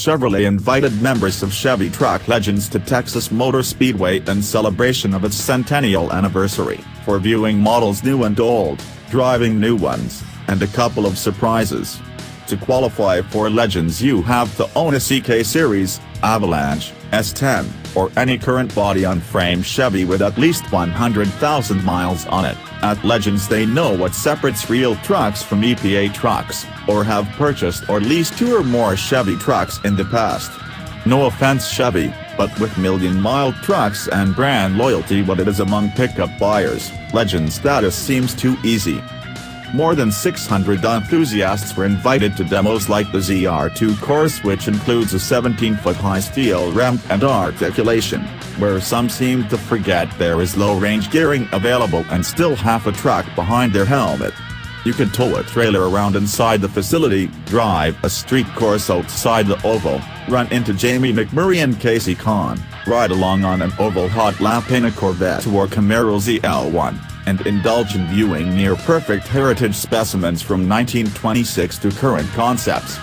Chevrolet invited members of Chevy truck legends to Texas Motor Speedway in celebration of its centennial anniversary, for viewing models new and old, driving new ones, and a couple of surprises. To qualify for Legends, you have to own a CK Series, Avalanche, S10, or any current body-on-frame Chevy with at least 100,000 miles on it. At Legends they know what separates real trucks from EPA trucks, or have purchased or leased 2 or more Chevy trucks in the past. No offense Chevy, but with million-mile trucks and brand loyalty what it is among pickup buyers, Legends status seems too easy. More than 600 enthusiasts were invited to demos like the ZR2 course, which includes a 17-foot-high steel ramp and articulation, where some seem to forget there is low-range gearing available and still half a truck behind their helmet. You can tow a trailer around inside the facility, drive a street course outside the oval, run into Jamie McMurray and Casey Kahn, ride along on an oval hot lap in a Corvette or Camaro ZL1, and indulge in viewing near-perfect heritage specimens from 1926 to current concepts.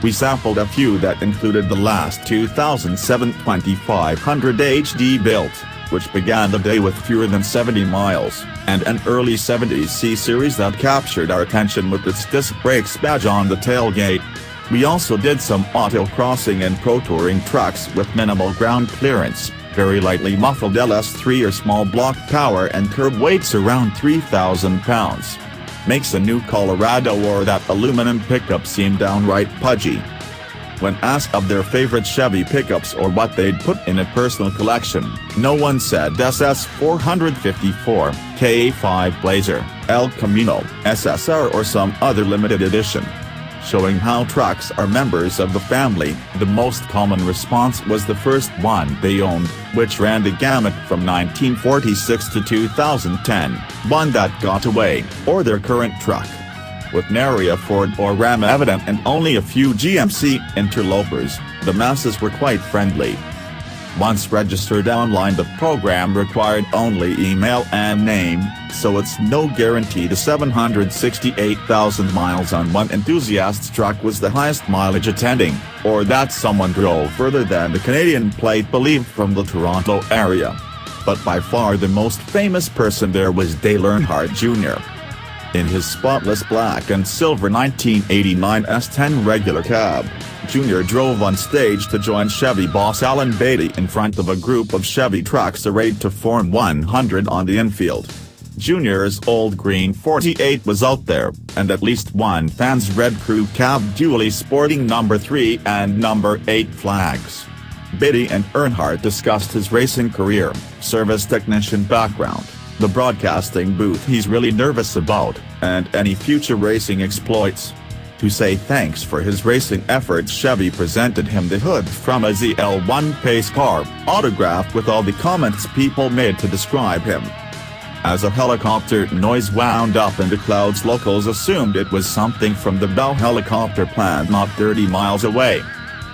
We sampled a few that included the last 2007 2500 HD built, which began the day with fewer than 70 miles, and an early 70s C-Series that captured our attention with its disc brakes badge on the tailgate. We also did some autocrossing and pro-touring trucks with minimal ground clearance, very lightly muffled LS3 or small block power and curb weights around 3,000 pounds. Makes a new Colorado or that aluminum pickup seem downright pudgy. When asked of their favorite Chevy pickups or what they'd put in a personal collection, no one said SS 454, KA5 Blazer, El Camino, SSR or some other limited edition. Showing how trucks are members of the family, the most common response was the first one they owned, which ran the gamut from 1946 to 2010, one that got away, or their current truck. With nary a Ford or Ram evident and only a few GMC interlopers, the masses were quite friendly. Once registered online, the program required only email and name, so it's no guarantee the 768,000 miles on one enthusiast's truck was the highest mileage attending, or that someone drove further than the Canadian plate believed from the Toronto area. But by far the most famous person there was Dale Earnhardt Jr. In his spotless black and silver 1989 S10 regular cab, Jr. drove on stage to join Chevy boss Alan Beatty in front of a group of Chevy trucks arrayed to form 100 on the infield. Jr.'s old green 48 was out there, and at least one fan's red crew cab dually sporting number 3 and number 8 flags. Beatty and Earnhardt discussed his racing career, service technician background, the broadcasting booth he's really nervous about, and any future racing exploits. To say thanks for his racing efforts, Chevy presented him the hood from a ZL1 pace car, autographed with all the comments people made to describe him. As a helicopter noise wound up in the clouds, locals assumed it was something from the Bell helicopter plant not 30 miles away.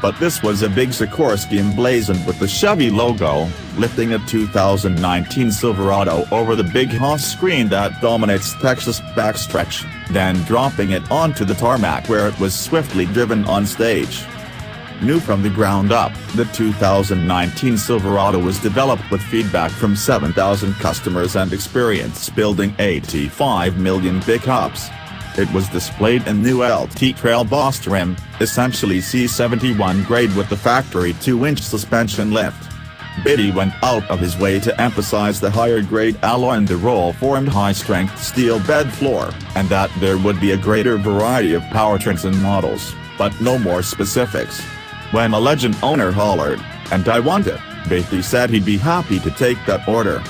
But this was a big Sikorsky emblazoned with the Chevy logo, lifting a 2019 Silverado over the big Haas screen that dominates Texas backstretch, then dropping it onto the tarmac where it was swiftly driven on stage. New from the ground up, the 2019 Silverado was developed with feedback from 7,000 customers and experience building 85 million pickups. It was displayed in new LT Trail Boss trim, essentially C71 grade with the factory 2-inch suspension lift. Beatty went out of his way to emphasize the higher grade alloy in the roll-formed high-strength steel bed floor, and that there would be a greater variety of powertrains and models, but no more specifics. When a Legend owner hollered, "And I want it," Beatty said he'd be happy to take that order.